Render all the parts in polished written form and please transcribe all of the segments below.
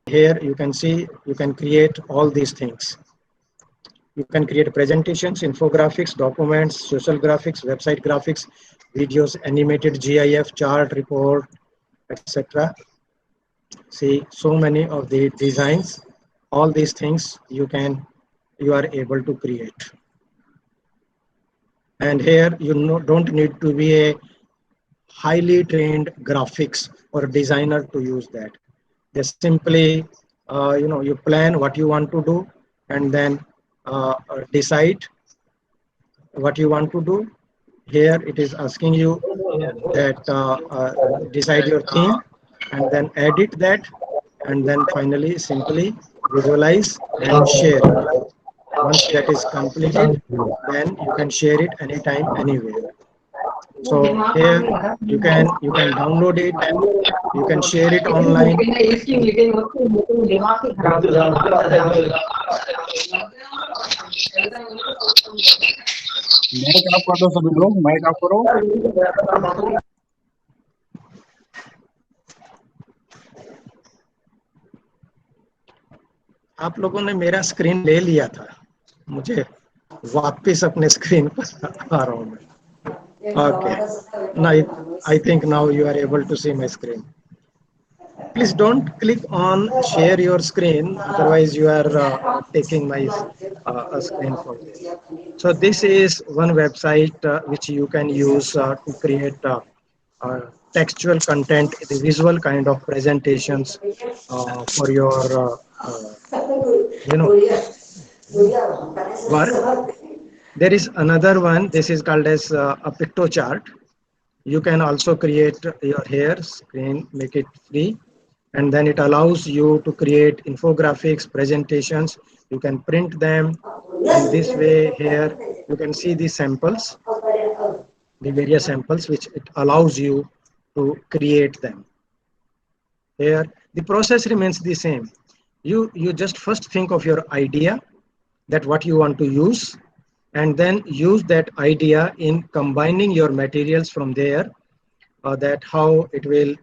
here you can see you can create all these things. You can create presentations, infographics, documents, social graphics, website graphics, videos, animated GIF, chart, report, etc. See, so many of the designs, all these things you are able to create. And here don't need to be a highly trained graphics or designer to use that. Just simply, you plan what you want to do, and then decide what you want to do. Here it is asking you that decide your theme, and then edit that, and then finally simply visualize and share it. Once that is completed, then you can share it anytime, anywhere. So here you can download it, you can share it online. Mic off कर दो सभी लोग, mic off करो। आप लोगों ने मेरा screen ले लिया था, मुझे वापस अपने स्क्रीन पर आ रहा हूँ मैं। Okay, now I think now you are able to see my screen. Please don't click on share your screen, otherwise you are taking my screen for this. So this is one website which you can use to create uh, textual content, the visual kind of presentations for your you know work. There is another one. This is called as a PictoChart. You can also create your hair screen, make it free, and then it allows you to create infographics, presentations. You can print them, and this way here you can see the samples, the various samples, which it allows you to create them. Here the process remains the same. You just first think of your idea, that what you want to use, and then use that idea in combining your materials from there, that how it will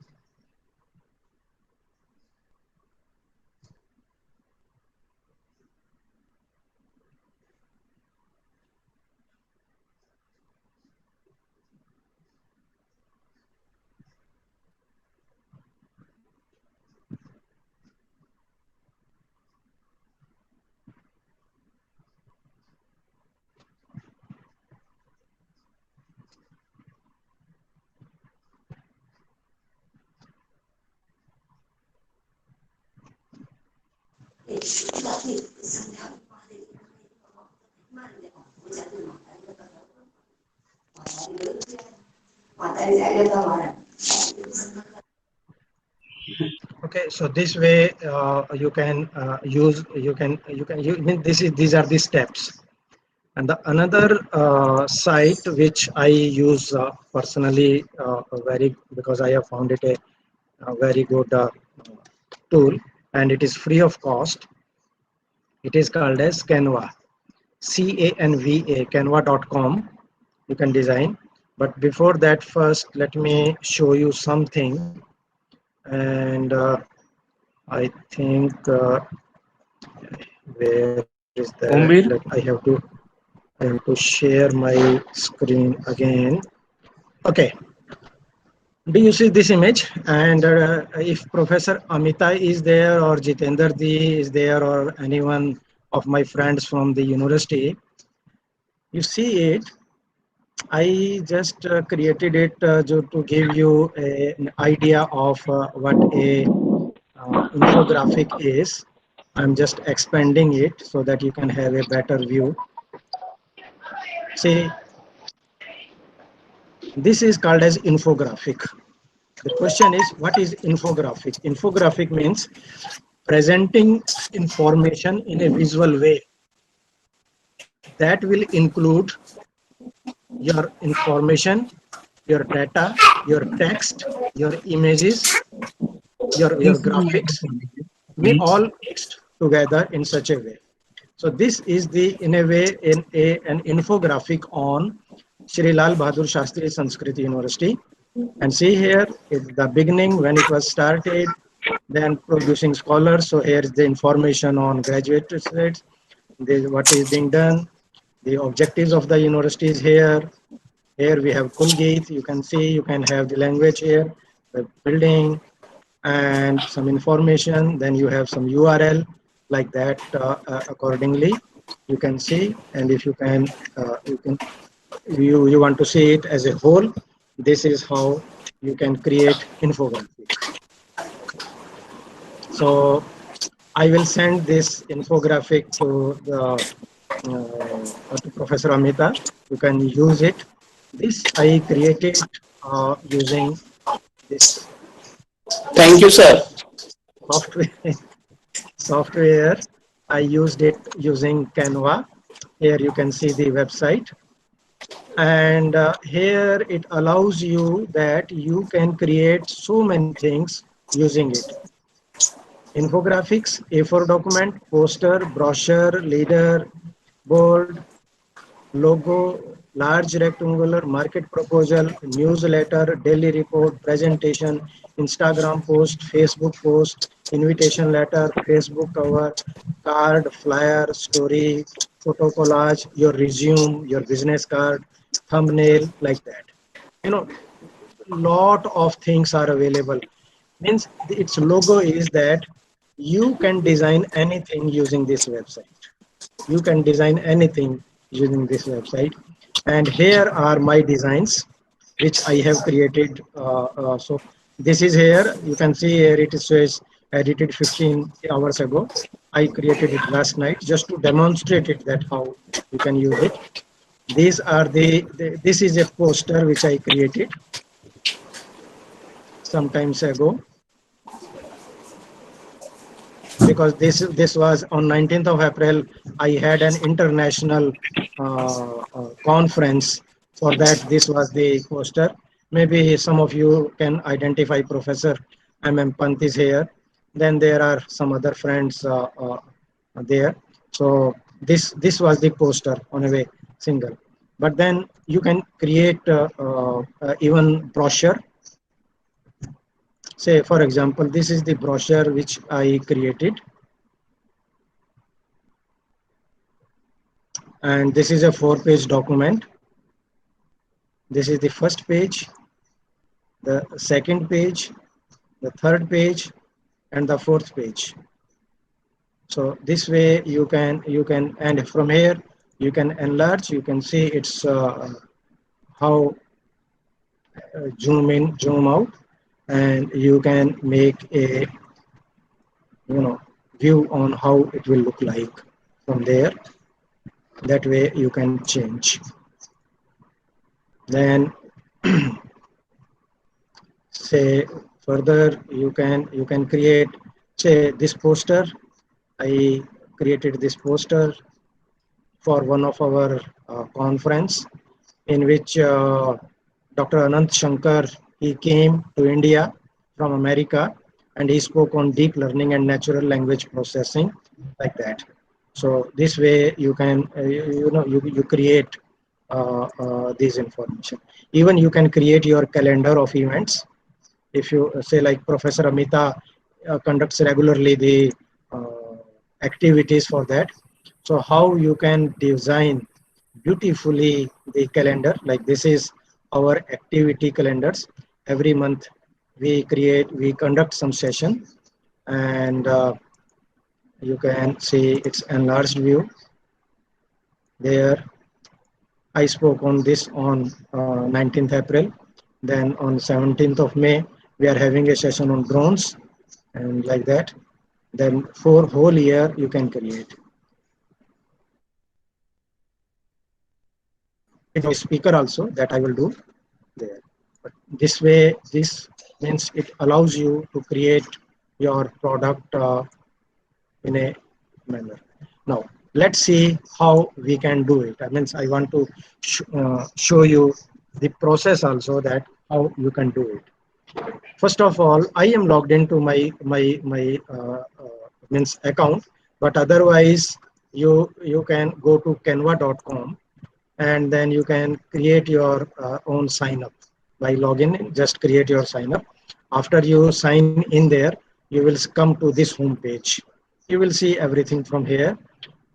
okay. So this way you can use you mean these are the steps. And the another site which I use personally, very, because I have found it a very good tool, and it is free of cost. It is called as Canva, Canva, canva.com. You can design. But before that, first let me show you something. And I think where is that? Omvir, I have to share my screen again. Okay. Do you see this image? And if Professor Amita is there, or Jitender Ji is there, or anyone of my friends from the university, you see it. I just created it to give you an idea of what a infographic is. I'm just expanding it so that you can have a better view. See, this is called as infographic. The question is, what is infographic? Infographic means presenting information in a visual way. That will include your information, your data, your text, your images, your graphics, may all mixed together in such a way. So this is the, in a way, an infographic on Shri Lal Bahadur Shastri Sanskrit University. And see here, at the beginning when it was started, Then producing scholars. So here is the information on graduate rates. This what is being done. The objectives of the university is here. Here we have Colgate. You can see, you can have the language here, the building, and some information. Then you have some URL like that. Accordingly, you can see, and if you want to see it as a whole, this is how you can create infographic. So I will send this infographic to Professor Amita. You can use it. This I created using this Thank you, sir. software. Software. I used it using Canva. Here you can see the website, and here it allows you that you can create so many things using it. Infographics, A4 document, poster, brochure, leader, board, logo, large rectangular, market proposal, newsletter, daily report, presentation, Instagram post, Facebook post, invitation letter, Facebook cover, card, flyer, story, photo collage, your resume, your business card, thumbnail, like that. You know, lot of things are available. Means its logo is that you can design anything using this website. You can design anything using this website. And here are my designs, which I have created. So this is here. You can see here it says edited 15 hours ago. I created it last night just to demonstrate it that how you can use it. These are this is a poster which I created some times ago, because this was on 19th of April. I had an international conference. For that, this was the poster. Maybe some of you can identify Professor MM Pant is here. Then there are some other friends there. So this was the poster on a way single. But then you can create even brochure. Say, for example, this is the brochure which I created. And this is a 4-page document. This is the first page, the second page, the third page, and the fourth page. So this way you can, and from here you can enlarge. You can see it's how zoom in, zoom out, and you can make a view on how it will look like from there. That way you can change. Then say further you can create, say, this poster. I created this poster for one of our conference in which Dr. Anant Shankar, he came to India from America, and he spoke on deep learning and natural language processing, like that. So this way you can you create these information. Even you can create your calendar of events. If you say like Professor Amita conducts regularly the activities for that. So how you can design beautifully the calendar, like this is our activity calendars. Every month we conduct some session, and you can see its enlarged view there. I spoke on this on 19th April. Then on 17th of May, we are having a session on drones, and like that. Then for whole year, you can create. It's a speaker also that I will do there. But this way, this means it allows you to create your product in a manner. Now, let's see how we can do it. I mean, I want to show you the process also, that how you can do it. First of all, I am logged into my means account, but otherwise you can go to canva.com, and then you can create your own sign up by login. Just create your sign up. After you sign in there, you will come to this home page. You will see everything from here,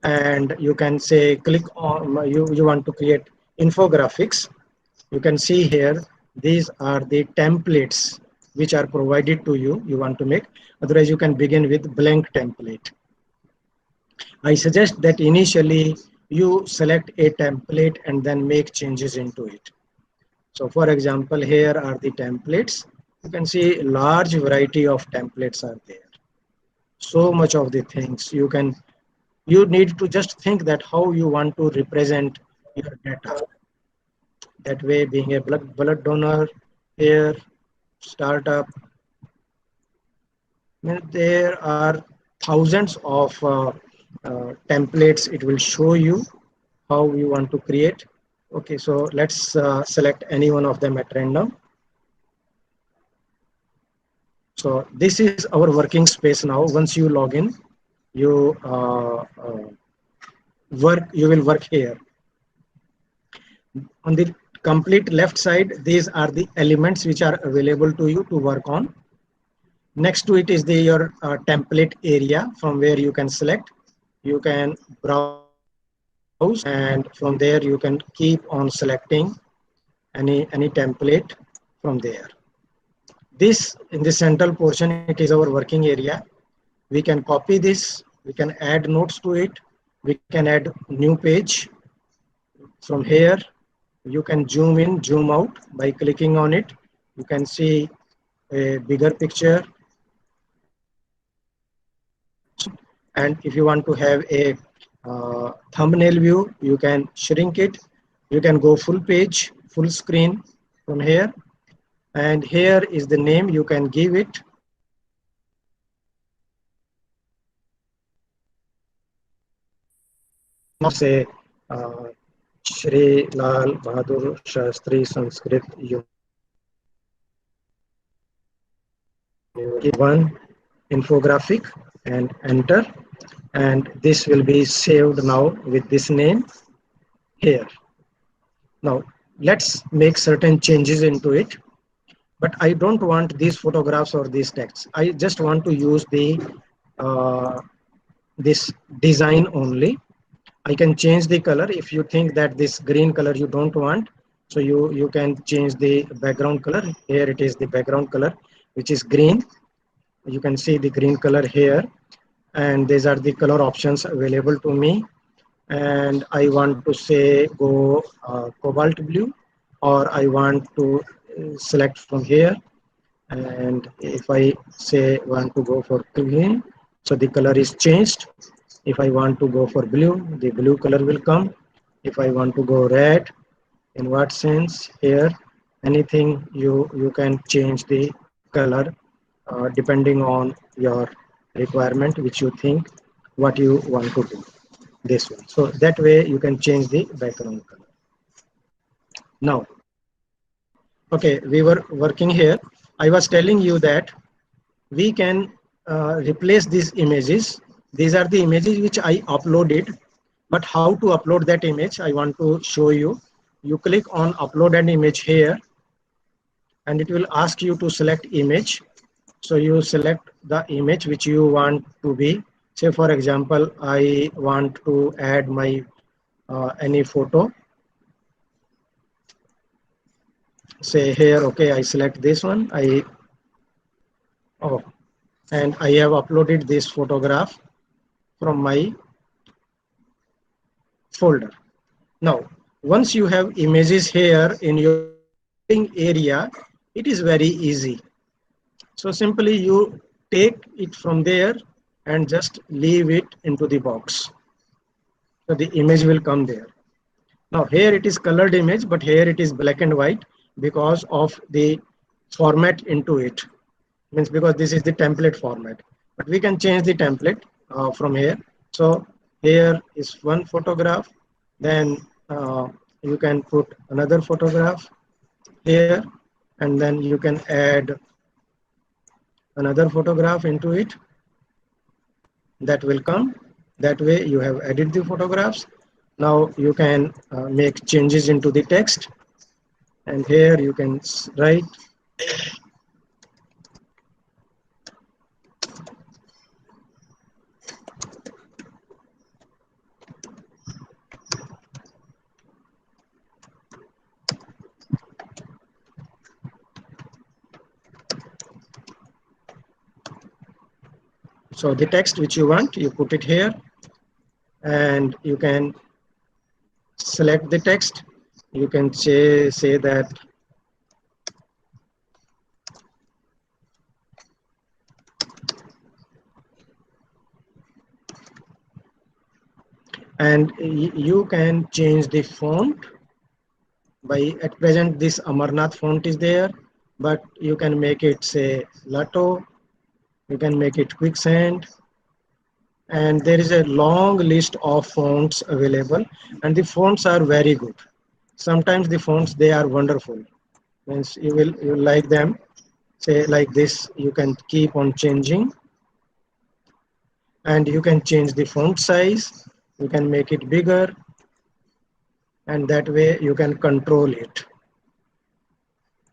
and you can say click on, you want to create infographics. You can see here, these are the templates which are provided to you, you want to make. Otherwise, you can begin with blank template. I suggest that initially you select a template and then make changes into it. So for example, here are the templates. You can see large variety of templates are there. So much of the things you need to just think that how you want to represent your data. That way, being a blood donor, here, startup, there are thousands of templates. It will show you how you want to create. Okay, so let's select any one of them at random. So this is our working space now. Once you log in, you you will work here. On the complete left side, these are the elements which are available to you to work on. Next to it is your template area from where you can select. You can browse, and from there you can keep on selecting any template from there. This in the central portion, it is our working area. We can copy this, we can add notes to it, we can add new page. From here, you can zoom in, zoom out by clicking on it. You can see a bigger picture. And if you want to have a thumbnail view, you can shrink it. You can go full page, full screen from here. And here is the name you can give it. Say Shri Lal Bahadur Shastri Sanskrit one infographic and enter, and this will be saved now with this name here. Now let's make certain changes into it, but I don't want these photographs or these texts. I just want to use the this design only. I can change the color. If you think that this green color you don't want, so you can change the background color. Here it is the background color, which is green. You can see the green color here, and these are the color options available to me. And I want to say go cobalt blue, or I want to select from here. And if I say want to go for green, so the color is changed. If I want to go for blue, the blue color will come. If I want to go red, in what sense here, anything you can change the color depending on your requirement, which you think what you want to do. This one. So that way you can change the background color. Now, okay, we were working here. I was telling you that we can replace these images. These are the images which I uploaded, but how to upload that image, I want to show you. You click on upload an image here, and it will ask you to select image. So you select the image which you want to be. Say for example, I want to add my any photo. Say here, okay, I select this one. And I have uploaded this photograph from my folder. Now, once you have images here in your area, it is very easy. So simply you take it from there and just leave it into the box. So the image will come there. Now here it is colored image, but here it is black and white because of the format into it. Means because this is the template format. But we can change the template from here. So here is one photograph. Then you can put another photograph here, and then you can add another photograph into it. That will come. That way you have added the photographs. Now you can make changes into the text, and here you can write So the text which you want, you put it here, and you can select the text. You can say that and you can change the font. By at present this Amarnath font is there, but you can make it say Lato, you can make it Quicksand, and there is a long list of fonts available, and the fonts are very good. Sometimes the fonts, they are wonderful, means you like them. Say like this, you can keep on changing, and you can change the font size, you can make it bigger, and that way you can control it.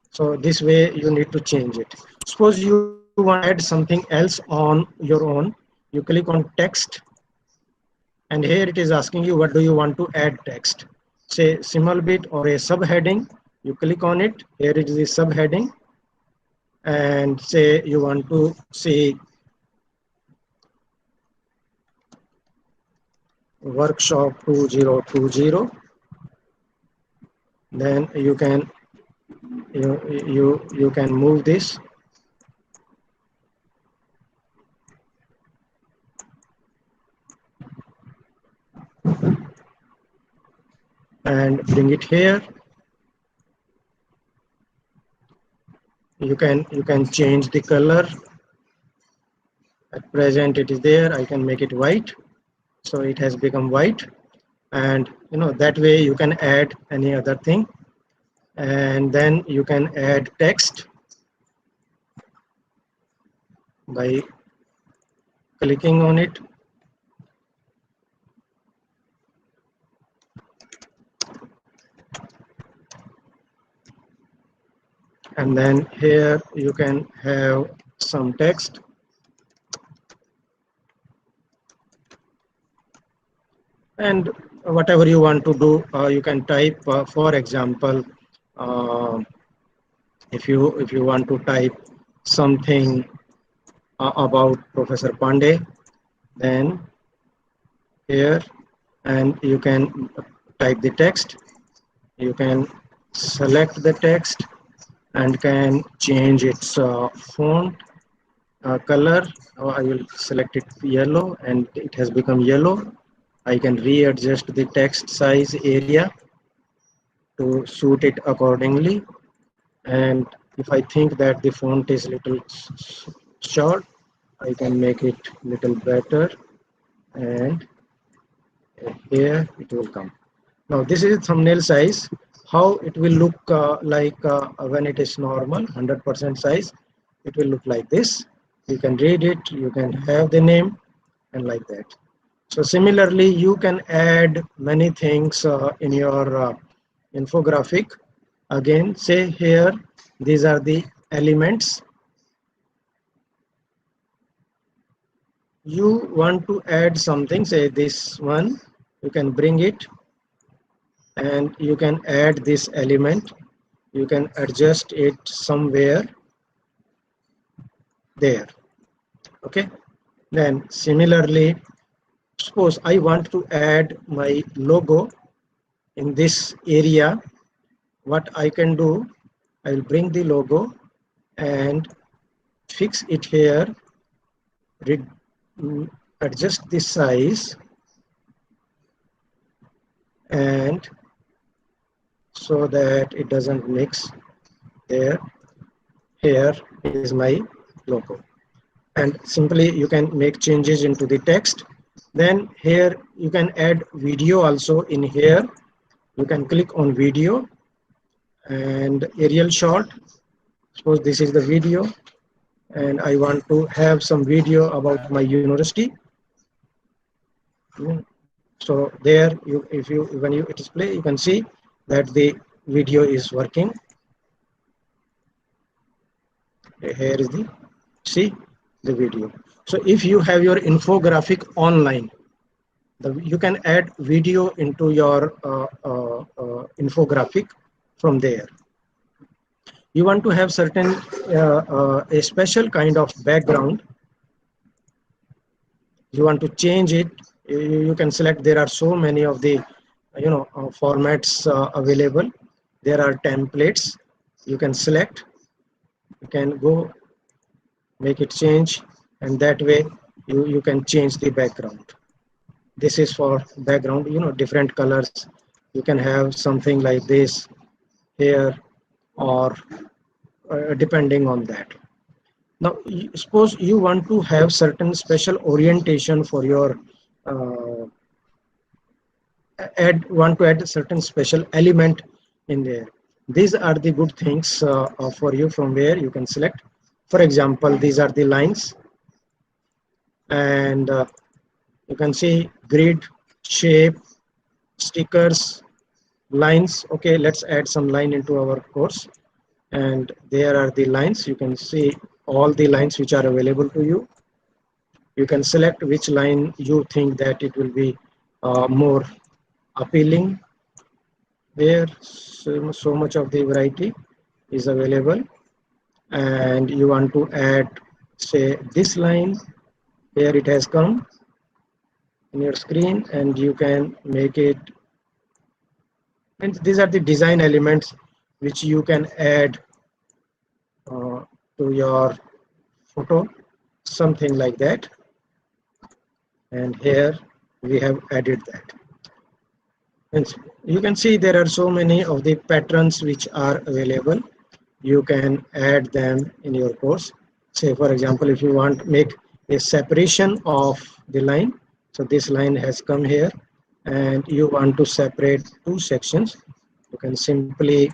So this way you need to change it. Suppose you want to add something else on your own, you click on text, and here it is asking you what do you want to add text. Say symbol bit or a subheading, you click on it, here it is the subheading, and say you want to see workshop 2020, then you can move this and bring it here. You can change the color. At present it is there, I can make it white, so it has become white, and that way you can add any other thing, and then you can add text by clicking on it. And then here you can have some text, and whatever you want to do, you can type. For example, uh, if you want to type something about Professor Pandey, then here, and you can type the text. You can select the text and can change its font color. I will select it yellow, and it has become yellow. I can readjust the text size area to suit it accordingly. And if I think that the font is little short, I can make it little better, and here it will come. Now this is thumbnail size. How it will look like when it is normal 100% size, it will look like this. You can read it, you can have the name, and like that. So similarly, you can add many things in your infographic. Again, say here, these are the elements. You want to add something, say this one, you can bring it, and you can add this element. You can adjust it somewhere there. Okay. Then similarly, suppose I want to add my logo in this area. What I can do, I will bring the logo and fix it here, adjust the size, and so that it doesn't mix there. Here is my logo, and simply you can make changes into the text. Then here you can add video also in here. You can click on video and aerial shot. Suppose this is the video, and I want to have some video about my university. So there, when you it is play, you can see that the video is working. Here is the video. So if you have your infographic online, you can add video into your infographic from there. You want to have certain a special kind of background. you want to change it, you can select. There are so many of the formats available. There are templates. You can select, you can go make it change, and that way you can change the background. This is for background, different colors. You can have something like this here, or depending on that. Now suppose you want to have certain special orientation for your uh, want to add a certain special element in there. These are the good things for you, from where you can select. For example, these are the lines, and you can see grid, shape, stickers, lines. Okay, let's add some line into our course, and there are the lines. You can see all the lines which are available to you. You can select which line you think that it will be more appealing. There, so much of the variety is available, and you want to add, say, this line. Here it has come in your screen, and you can make it. And these are the design elements which you can add uh, to your photo, something like that. And here we have added that. And you can see there are so many of the patterns which are available. You can add them in your course. Say, for example, if you want to make a separation of the line, so this line has come here, and you want to separate two sections, you can simply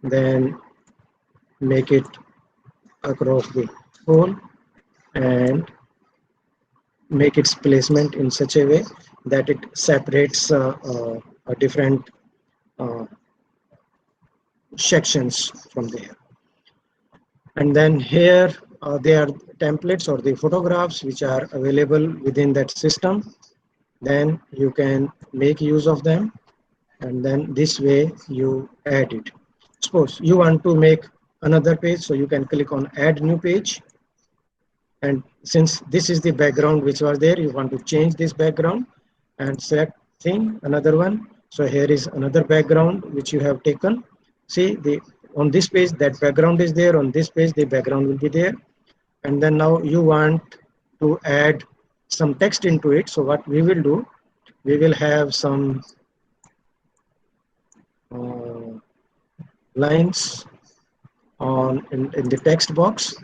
then make it across the whole and make its placement in such a way that it separates a different uh, sections from there. And then here there are templates or the photographs which are available within that system. Then you can make use of them, and then this way you add it. Suppose you want to make another page, so you can click on add new page. And since this is the background which was there, you want to change this background and select thing, another one. So here is another background which you have taken. See, on this page that background is there, on this page the background will be there. And then now you want to add some text into it. So what we will do, we will have some lines in the text box.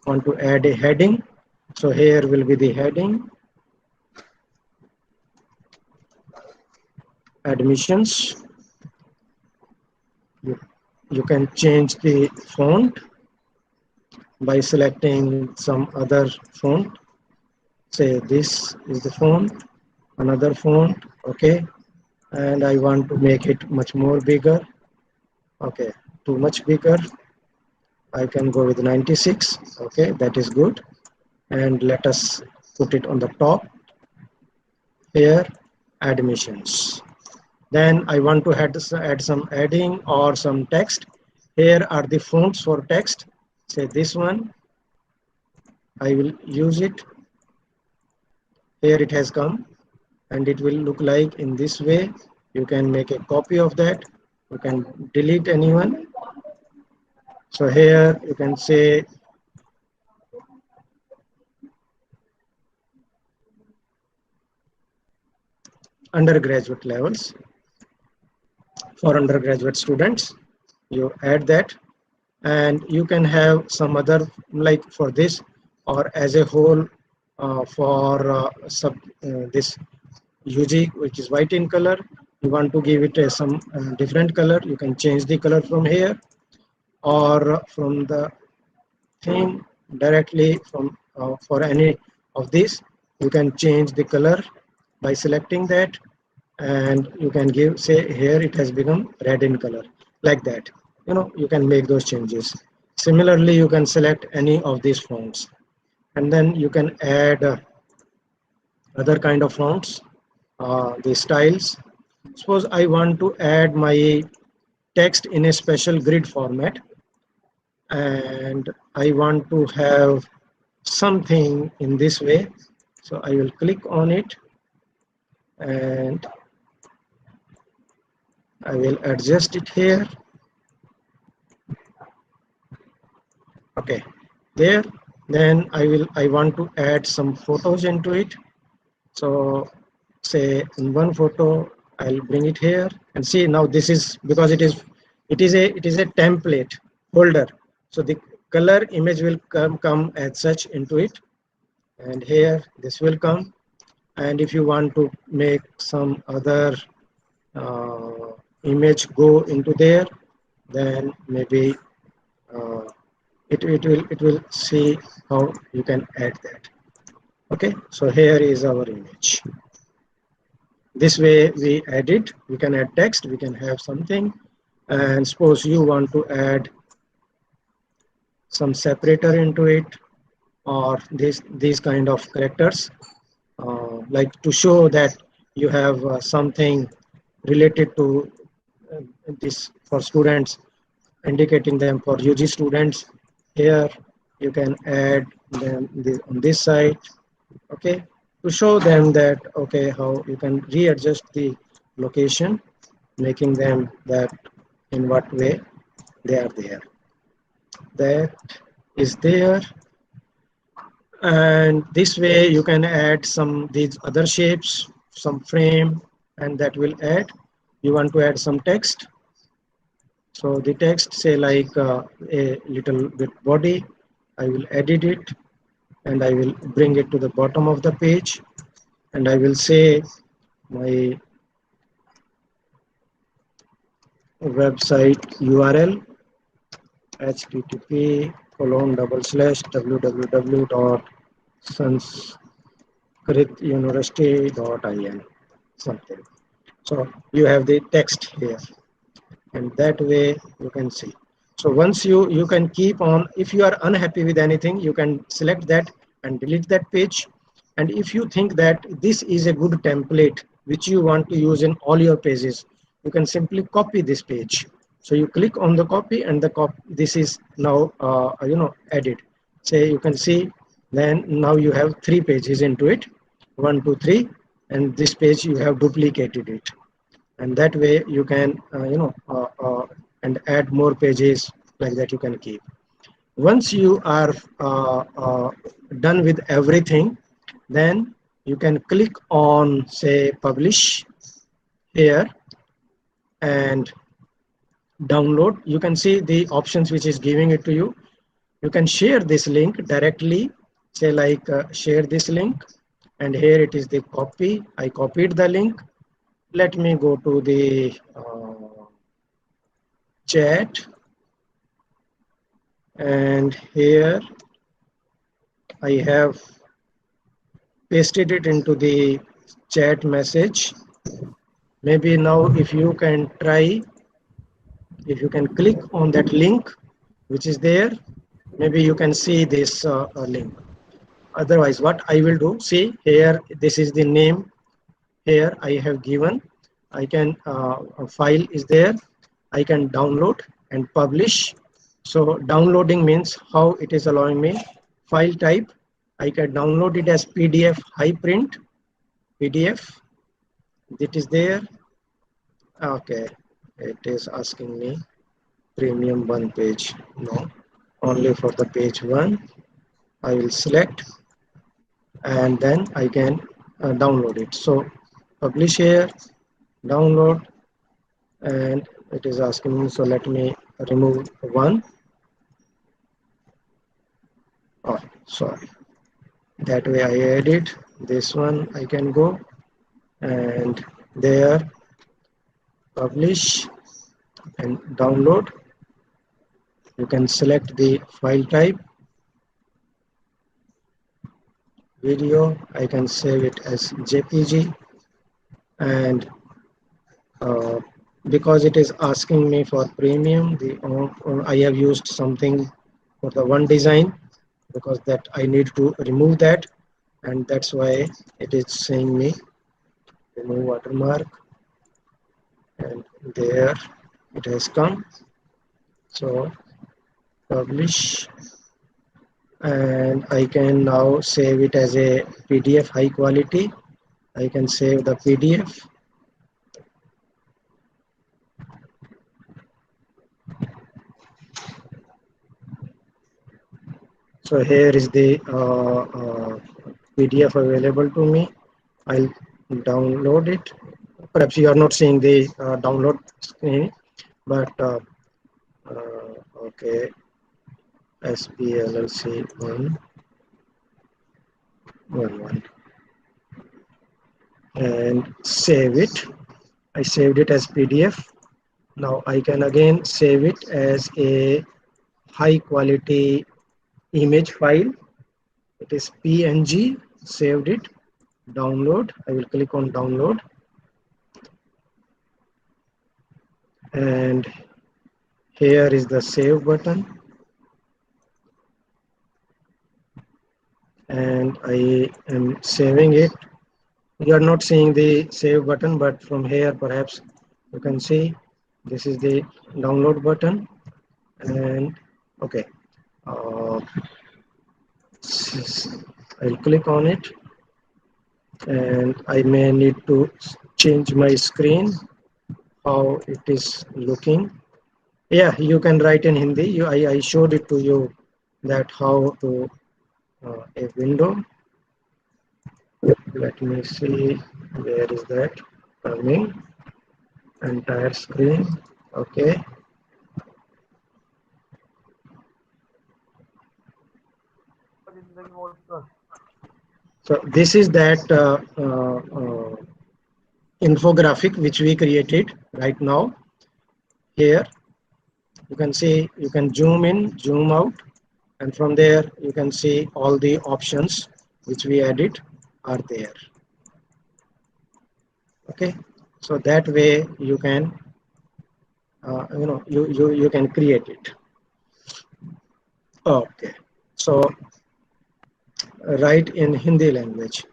Want to add a heading, so here will be the heading, admissions. You can change the font by selecting some other font. Say this is the font, another font. Okay, and I want to make it much more bigger. Okay, too much bigger. I can go with 96. Okay, that is good. And let us put it on the top here, admissions. Then I want to add some adding or some text. Here are the fonts for text. Say this one, I will use it. Here it has come, and it will look like in this way. You can make a copy of that. You can delete anyone. So here you can say undergraduate levels. For undergraduate students, you add that, and you can have some other, like for this or as a whole, for this UG, which is white in color. You want to give it some different color, you can change the color from here, or from the theme directly from for any of these. You can change the color by selecting that, and you can give, say here it has become red in color, like that. You can make those changes. Similarly, you can select any of these fonts, and then you can add other kind of fonts, the styles. Suppose I want to add my text in a special grid format, and I want to have something in this way. So I will click on it and I will adjust it here. Okay, there. Then I want to add some photos into it. So say in one photo, I'll bring it here and see now this is because it is a template folder. So the color image will come as such into it, and here this will come. And if you want to make some other uh, image go into there, then maybe uh, it will see how you can add that. Okay, so here is our image. This way we edit, we can add text, we can have something, and suppose you want to add some separator into it, or these kind of characters, like to show that you have something related to this for students, indicating them for UG students. Here you can add them on this side, okay, to show them that okay how you can readjust the location, making them that in what way they are there. That is there, and this way you can add some these other shapes, some frame, and that will add. You want to add some text, so the text say like a little bit body. I will edit it and I will bring it to the bottom of the page, and I will say my website URL http://www.sanskrituniversity.in something. So you have the text here, and that way you can see. So once you can keep on, if you are unhappy with anything, you can select that and delete that page. And if you think that this is a good template which you want to use in all your pages, you can simply copy this page. So you click on the copy, and this is now added. Say you can see, then now you have 3 pages into it, 1 2 3, and this page you have duplicated it, and that way you can and add more pages like that you can keep. Once you are done with everything, then you can click on say publish here and download. You can see the options which is giving it to you. You can share this link directly, say like share this link, and here it is the copy. I copied the link. Let me go to the chat, and here I have pasted it into the chat message. Maybe now if you can try, if you can click on that link which is there, maybe you can see this link. Otherwise what I will do, see here, this is the name. Here I have given, I can a file is there, I can download and publish. So downloading means how it is allowing me file type. I can download it as PDF high print PDF. It is there. Okay, it is asking me premium 1 page. No, only for the page 1. I will select and then I can download it. So publish here, download, and it is asking me, so let me remove 1. Oh, sorry. That way I edit this one. I can go and there publish and download. You can select the file type, video. I can save it as JPG, and because it is asking me for premium, I have used something for the one design, because that I need to remove that, and that's why it is saying me remove watermark, and there it has come. So publish and I can now save it as a PDF high quality. I can save the PDF. So here is the PDF available to me. I'll download it. Perhaps you are not seeing the download screen, but okay, SPLLC 111 and save it. I saved it as PDF. Now I can again save it as a high quality image file. It is PNG. Saved it. Download. I will click on download, and here is the save button, and I am saving it. You are not seeing the save button, but from here perhaps you can see this is the download button. And okay, uh, I'll click on it, and I may need to change my screen, how it is looking. Yeah, you can write in Hindi. I showed it to you that how to a window. Let me see, where is that coming? Entire screen. Okay. So this is that infographic which we created right now. Here you can see, you can zoom in, zoom out, and from there you can see all the options which we added are there. Okay, so that way you can you can create it. Okay, so write in Hindi language.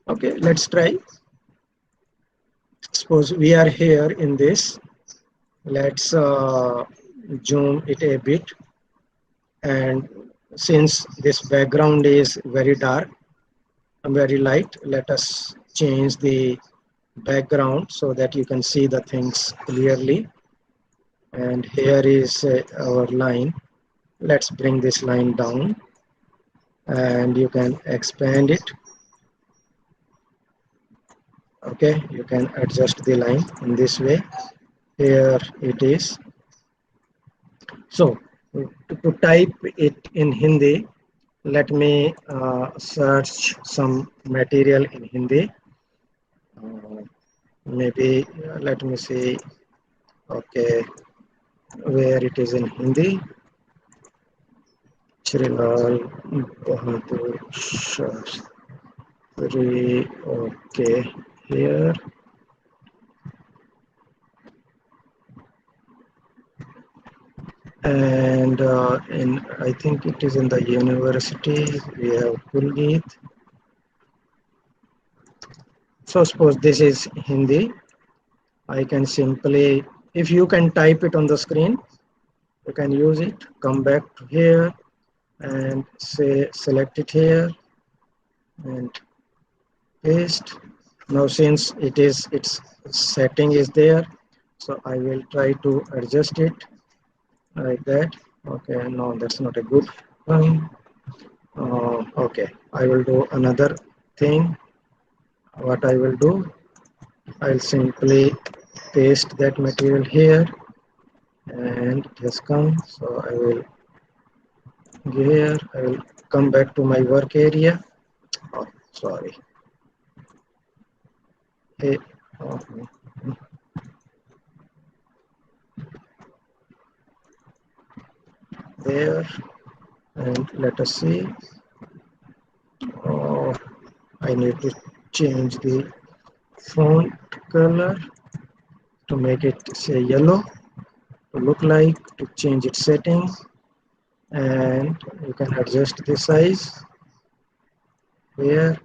Okay, let's try. Suppose we are here in this. Let's zoom it a bit, and since this background is very dark and very light, let us change the background so that you can see the things clearly. And here is our line. Let's bring this line down, and you can expand it. Okay, you can adjust the line in this way. Here it is. So to type it in Hindi, let me search some material in Hindi. Maybe let me see. Okay, where it is in Hindi. Shri Lal Bahadur Shastri. Okay, here. And I think it is in the university. We have Pulgit. So suppose this is Hindi. I can simply, if you can type it on the screen, you can use it. Come back to here and say select it here and paste. Now since it is, its setting is there, so I will try to adjust it like that. Okay, no, that's not a good one. Okay, I will do another thing. What I will do, I'll simply paste that material here, and it has come. So I will here, I will come back to my work area. Oh, sorry. Hey, oh, there, and let us see. Oh, I need to change the font color to make it say yellow, to look like, to change its setting, and you can adjust the size here,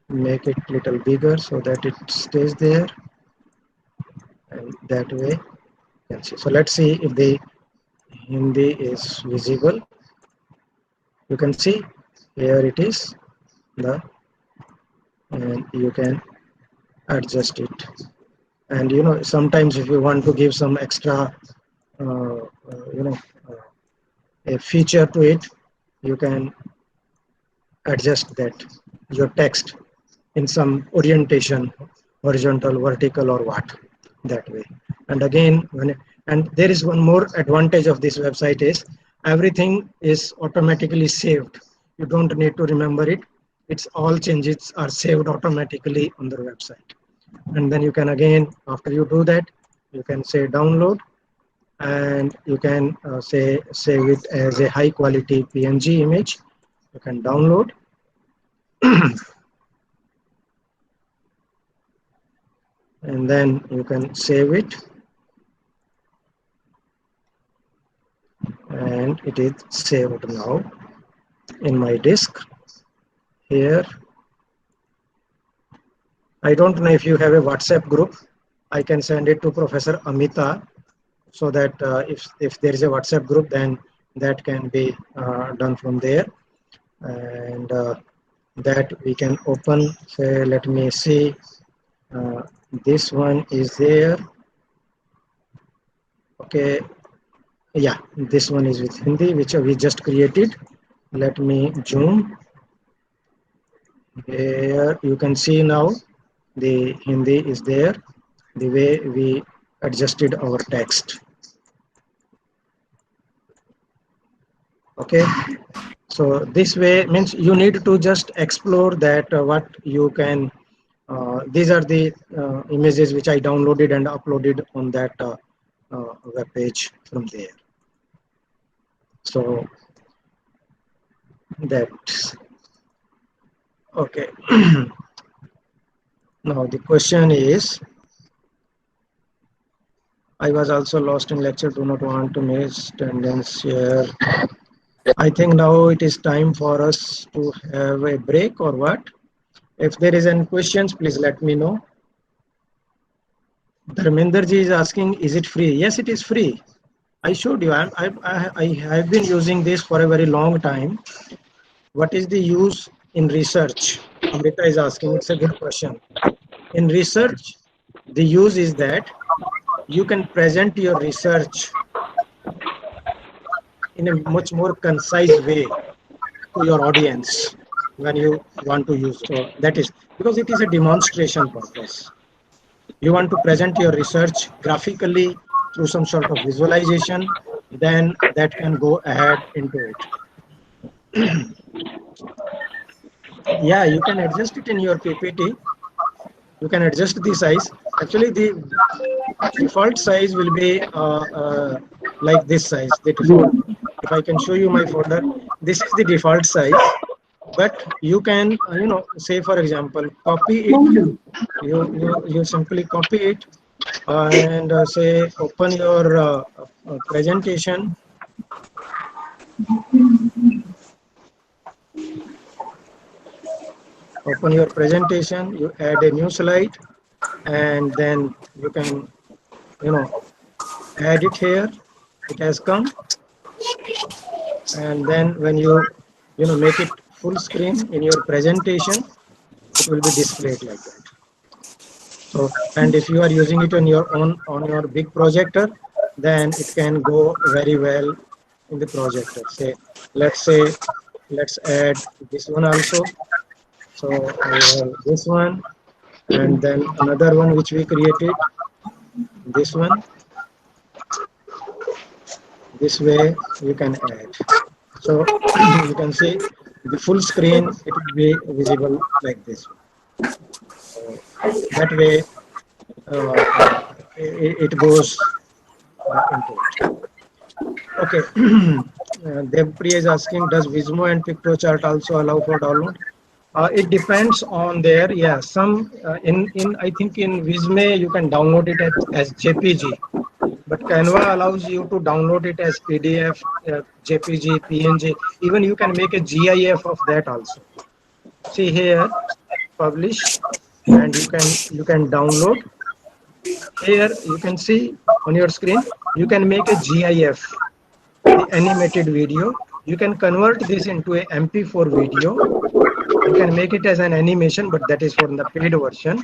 make it little bigger so that it stays there, and that way you can see. So let's see if the Hindi is visible. You can see here it is, and you can adjust it. And sometimes if you want to give some extra you know a feature to it, you can adjust that your text in some orientation, horizontal, vertical, or what, that way. And again, and there is one more advantage of this website is everything is automatically saved. You don't need to remember it. It's all changes are saved automatically on the website. And then you can again, after you do that, you can say download, and you can say save it as a high quality PNG image. You can download. And then you can save it, and it is saved now in my disk here. I don't know if you have a WhatsApp group. I can send it to Professor Amita, so that if there is a WhatsApp group, then that can be done from there. And that we can open, say, let me see, this one is there. Okay, yeah, this one is with Hindi, which we just created. Let me zoom. Here you can see now the Hindi is there, the way we adjusted our text. Okay, so this way means you need to just explore that what you can. These are the images which I downloaded and uploaded on that web page from there. So that's okay. Now the question is, I was also lost in lecture, do not want to miss attendance here. I think now it is time for us to have a break, or what? If there is any questions, please let me know. Dharmender ji is asking, is it free? Yes, it is free. I showed you. I have been using this for a very long time. What is the use in research? Amrita is asking. It's a good question. In research, the use is that you can present your research in a much more concise way to your audience when you want to use it. So that is because it is a demonstration purpose. You want to present your research graphically through some sort of visualization, then that can go ahead into it. Yeah, you can adjust it in your PPT. You can adjust the size. Actually, the default size will be like this size, the default. If I can show you my folder, this is the default size. But you can, say for example, copy it. You simply copy it and say open your presentation. Open your presentation. You add a new slide, and then you can, add it here. It has come, and then when you make it full screen in your presentation, it will be displayed like that. So, and if you are using it on your big projector, then it can go very well in the projector. Let's add this one also. So I have this one, and then another one which we created, this one. This way you can add. So you can see the full screen, it will be visible like this. So that way it goes into it. Okay. Devpriya is asking, does Vismo and PictoChart also allow for download? It depends on there. Yeah, some I think in Visme you can download it as JPG, but Canva allows you to download it as PDF, JPG, PNG. Even you can make a GIF of that also. See here, publish, and you can download. Here you can see on your screen, you can make a GIF, the animated video, You can convert this into a MP4 video. You can make it as an animation, but that is for the paid version,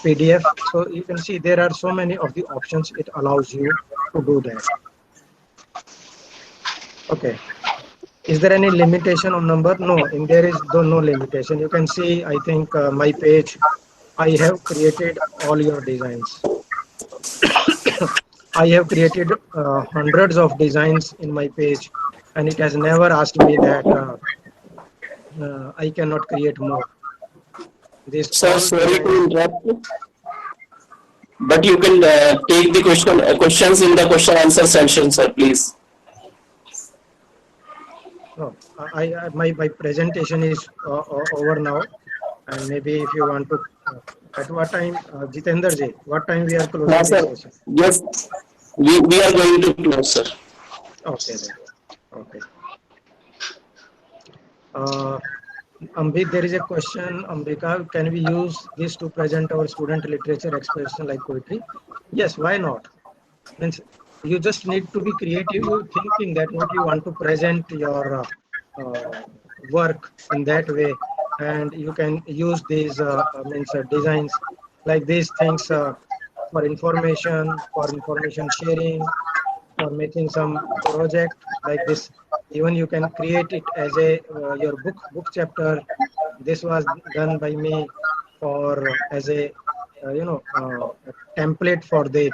PDF. So you can see there are so many of the options it allows you to do that. Okay. Is there any limitation of number? No, in there is no limitation. You can see, I think my page, I have created all your designs. I have created hundreds of designs in my page, and it has never asked me that I cannot create more. These Sir, all sorry to designs. interrupt, but you can take the questions in the question answer session, sir, please. No, my presentation is over now, and maybe if you want to, at what time, Jitender ji, what time we are No, closing this sir. session? Yes, we are going to close, sir. Okay then. Okay. Ambik, there is a question. Ambika, can we use this to present our student literature expression like poetry? Yes, why not? Means you just need to be creative, thinking that what you want to present your work in that way, and you can use these designs like these things for information sharing, for making some project like this. Even you can create it as a your book chapter. This was done by me for as a a template for the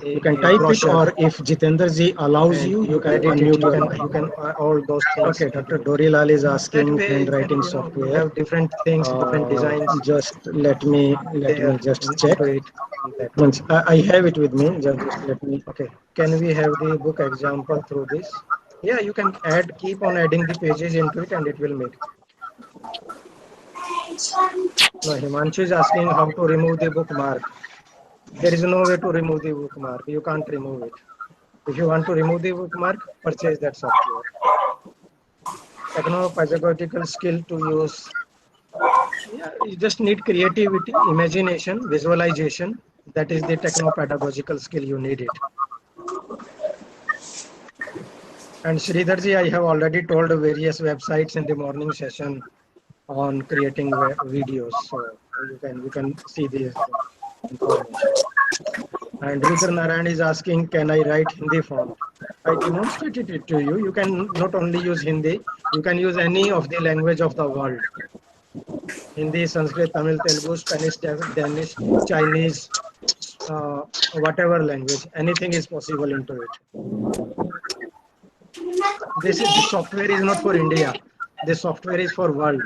You can a type it, brochure, or if Jitender ji allows and you, you you can can edit it. unmute your You mic. can all those things Okay, into Dr. it. Dorilal is That asking way you can handwriting software. have different things, different designs Just let me there just check. into it in that way. Once I have it with me, just let me. Okay, can we have the book example through this? Yeah, you can keep on adding the pages into it, and it will make. No, Himanshu is asking how to remove the bookmark. There is no way to remove the bookmark. You can't remove it. If you want to remove the bookmark, purchase that software. Techno-pedagogical skill to use. Yeah, you just need creativity, imagination, visualization. That is the techno-pedagogical skill you need it. And Sridharji, I have already told various websites in the morning session on creating videos, so you can see this information. And Rudra Narayan is asking, can I write Hindi font? I demonstrated it to you. You can not only use Hindi, you can use any of the language of the world. Hindi, Sanskrit, Tamil, Telugu, Spanish, Danish, Chinese, whatever language, anything is possible into it. This software is not for India. This software is for world.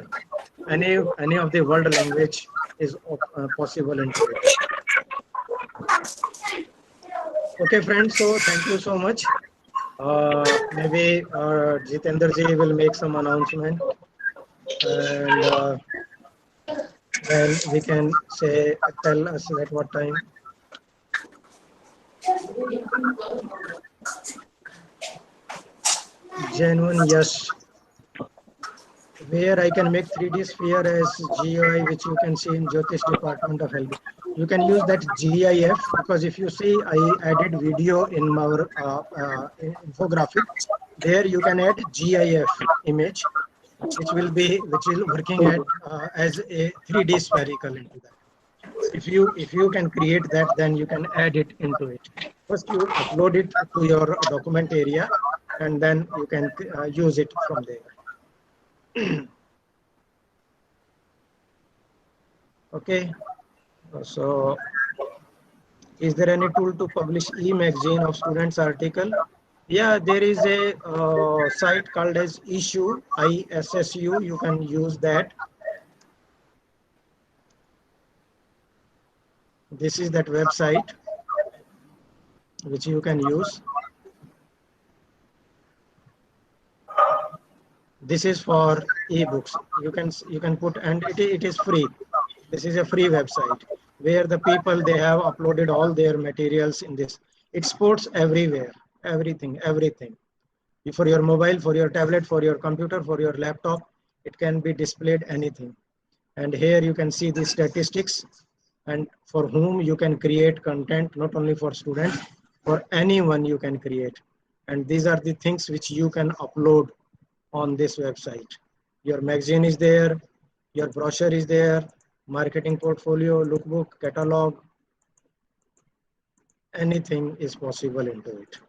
Any of the world language is possible into it. Okay, friends. So thank you so much. Maybe Jitender ji will make some announcement, and then we can tell us at what time. Genuine yes. Where I can make 3D sphere as GUI, which you can see in Jyotish Department of Health. You can use that GIF, because if you see, I added video in our infographic. There you can add GIF image, which is working at as a 3D spherical into that. If you can create that, then you can add it into it. First you upload it to your document area, and then you can use it from there. Okay, so is there any tool to publish e-magazine of students article? Yeah, there is a site called as Issuu, ISSU. You can use that. This is that website which you can use. This is for ebooks. You can put, and it is free. This is a free website where the people, they have uploaded all their materials in this. It supports everywhere, everything. For your mobile, for your tablet, for your computer, for your laptop, it can be displayed anything. And here you can see the statistics, and for whom you can create content, not only for students, for anyone you can create. And these are the things which you can upload on this website. Your magazine is there, your brochure is there, marketing portfolio, lookbook, catalog, anything is possible into it.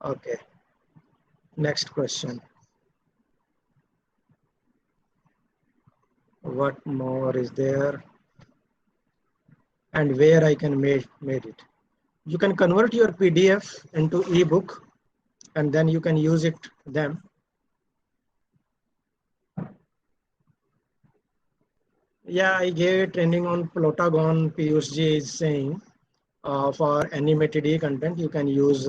Okay, next question. What more is there? And where I can made it. You can convert your PDF into ebook and then you can use it them. Yeah, I gave training on Plotagon. Piyush ji is saying for animated content you can use.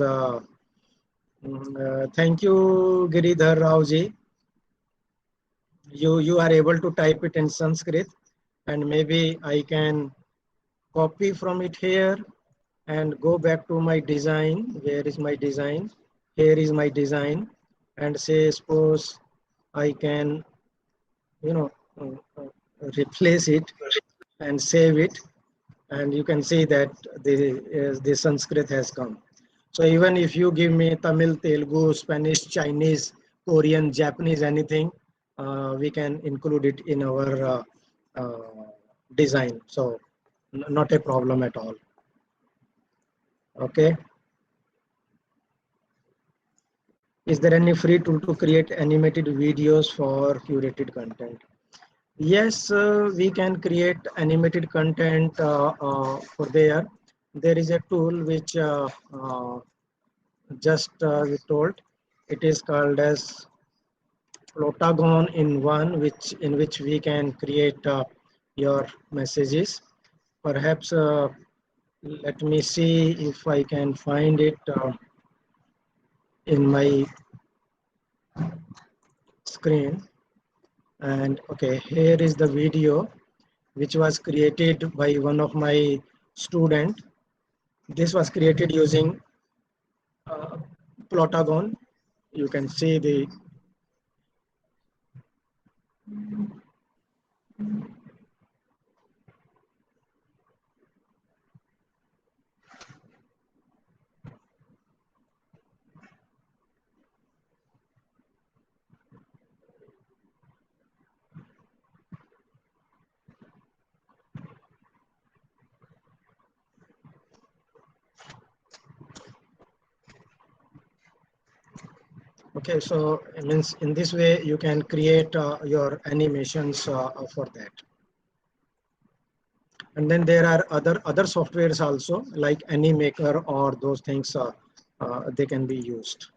Thank you, Giridhar Rao ji. You are able to type it in Sanskrit, and maybe I can copy from it here and go back to my design. Where is my design? Here is my design, and say suppose I can, you know, replace it and save it, and you can see that the Sanskrit has come. So even if you give me Tamil, Telugu, Spanish, Chinese, Korean, Japanese, anything, we can include it in our design. So not a problem at all. Okay. Is there any free tool to create animated videos for curated content? Yes, we can create animated content for there. There is a tool which just we told. It is called as Plotagon in one, which we can create your messages. Perhaps let me see if I can find it in my screen. And okay, here is the video which was created by one of my student. This was created using Plotagon. You can see the okay. So it means in this way you can create your animations for that. And then there are other softwares also like Animaker or those things. They can be used.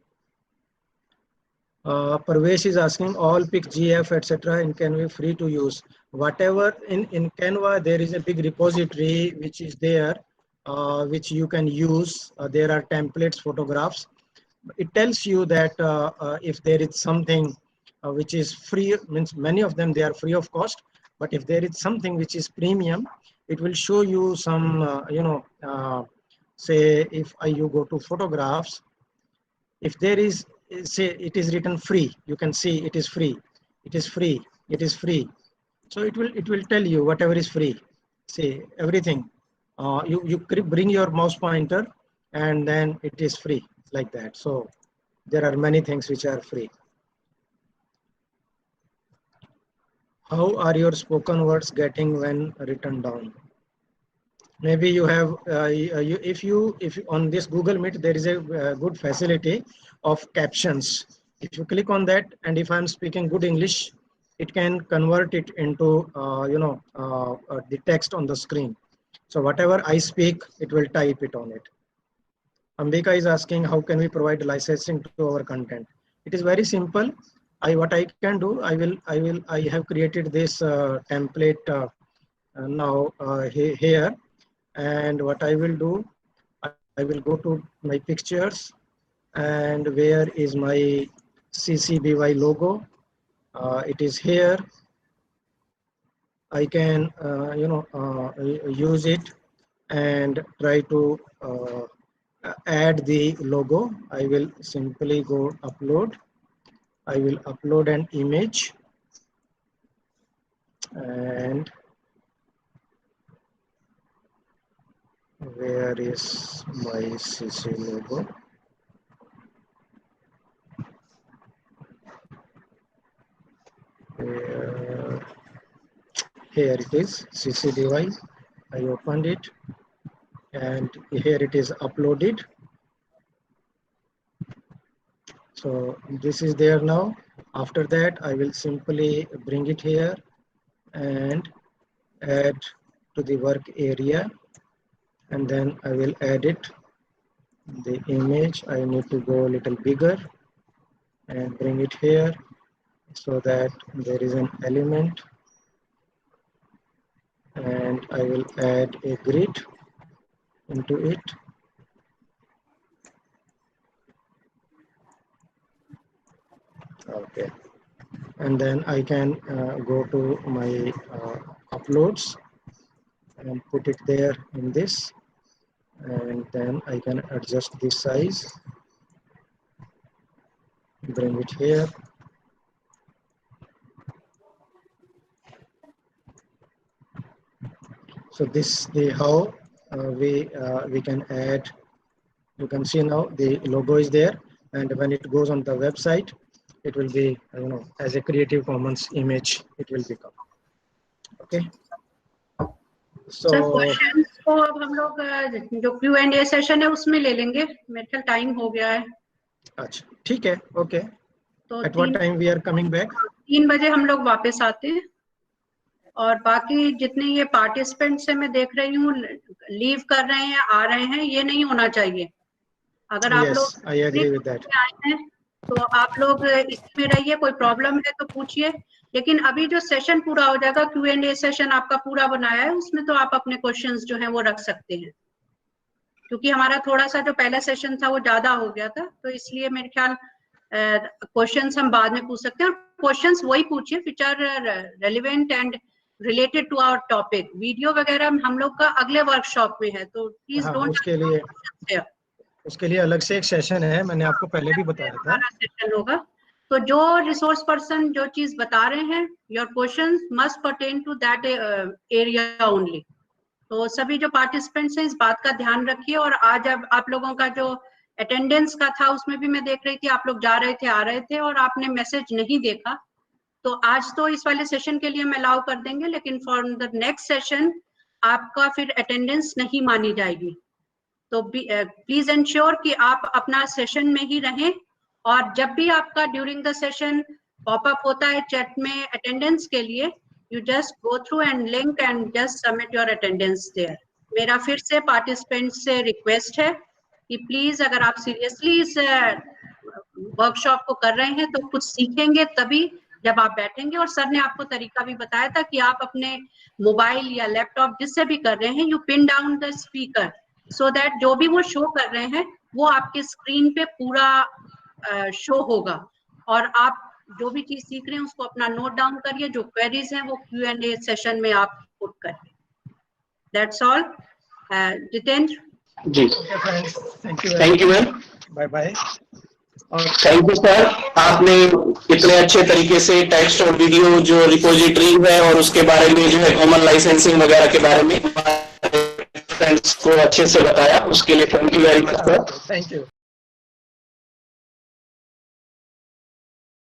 Parvesh is asking all pic GF etc. in Canva free to use. Whatever in Canva there is a big repository which is there, which you can use. There are templates, photographs. It tells you that if there is something which is free, means many of them they are free of cost. But if there is something which is premium, it will show you some say if you go to photographs, if there is say it is written free, you can see it is free, it is free, it is free. So it will tell you whatever is free, say everything. You bring your mouse pointer and then it is free like that. So there are many things which are free. How are your spoken words getting when written down? Maybe you have if you on this Google Meet there is a good facility of captions. If you click on that, and if I'm speaking good English, it can convert it into the text on the screen. So whatever I speak, it will type it on it. Ambika is asking how can we provide licensing to our content. It is very simple. What I can do, I have created this template now here. And what I will do, I will go to my pictures, and where is my CCBY logo? It is here. I can use it and try to add the logo. I will simply go upload. I will upload an image, and Where is my CC logo? Here it is, CCDY. I opened it, and here it is uploaded. So this is there now. After that, I will simply bring it here and add to the work area, and then I will edit the image. I need to go a little bigger and bring it here so that there is an element, and I will add a grid into it. Okay, and then I can go to my uploads and put it there in this, and then I can adjust the size, bring it here. So this the how we can add. You can see now the logo is there, and when it goes on the website, it will be as a Creative Commons image it will become. Okay. So questions को अब हम लोग जो Q&A session है उसमें ले लेंगे, मेरे ख्याल टाइम हो गया है. अच्छा ठीक है. ओके. तो At what time we are coming back? 3 बजे हम लोग वापस आते हैं. और बाकी जितने ये पार्टिसिपेंट्स है मैं देख रही हूँ लीव कर रहे हैं, आ रहे हैं, ये नहीं होना चाहिए. अगर आप लोग I agree with that. आए हैं तो आप लोग इसमें रहिए, कोई प्रॉब्लम है तो पूछिए. लेकिन अभी जो सेशन पूरा हो जाएगा, Q&A सेशन आपका पूरा बनाया है, उसमें तो आप अपने क्वेश्चंस जो हैं वो रख सकते हैं, क्योंकि हमारा थोड़ा सा जो पहला सेशन था वो ज्यादा हो गया था, तो इसलिए मेरे ख्याल क्वेश्चंस हम बाद में पूछ सकते हैं. और क्वेश्चंस वही पूछिए which are relevant and related to our topic. Video वगैरह हम लोग का अगले वर्कशॉप में है, तो प्लीज डोंट. उसके लिए अलग से एक सेशन है, मैंने आपको पहले भी बताया था. सेशन होगा, तो जो रिसोर्स पर्सन जो चीज बता रहे हैं, your questions must pertain to that area only. तो सभी जो पार्टिसिपेंट्स हैं इस बात का ध्यान रखिए. और आज अब आप लोगों का जो अटेंडेंस का था उसमें भी मैं देख रही थी आप लोग जा रहे थे, आ रहे थे, और आपने मैसेज नहीं देखा. तो आज तो इस वाले सेशन के लिए हम अलाउ कर देंगे, लेकिन फॉर द नेक्स्ट सेशन आपका फिर अटेंडेंस नहीं मानी जाएगी. तो प्लीज एंश्योर कि आप अपना सेशन में ही रहें, और जब भी आपका ड्यूरिंग द सेशन पॉपअप होता है चैट में अटेंडेंस के लिए, you just go through and link and just submit your attendance there. मेरा फिर से पार्टिसिपेंट्स से रिक्वेस्ट है कि प्लीज अगर आप सीरियसली इस वर्कशॉप को कर रहे हैं तो कुछ सीखेंगे तभी जब आप बैठेंगे. और सर ने आपको तरीका भी बताया था कि आप अपने मोबाइल या लैपटॉप जिससे भी कर रहे हैं, you pin down the speaker so that जो भी वो शो कर रहे हैं वो आपके स्क्रीन पे पूरा शो होगा. और आप जो भी चीज सीख रहे हैं उसको अपना नोट डाउन करिए, जो क्वेरीज हैं वो Q&A सेशन में आप पुट करिए. That's all. Jitendra ji. Thank you ma'am. Bye bye. और थैंक यू सर, आपने इतने अच्छे तरीके से टेक्स्ट और वीडियो जो रिपोजिटरी है और उसके बारे में जो है कॉमन लाइसेंसिंग वगैरह के बारे में फ्रेंड्स को अच्छे से बताया, उसके लिए thank you very much sir. Thank you.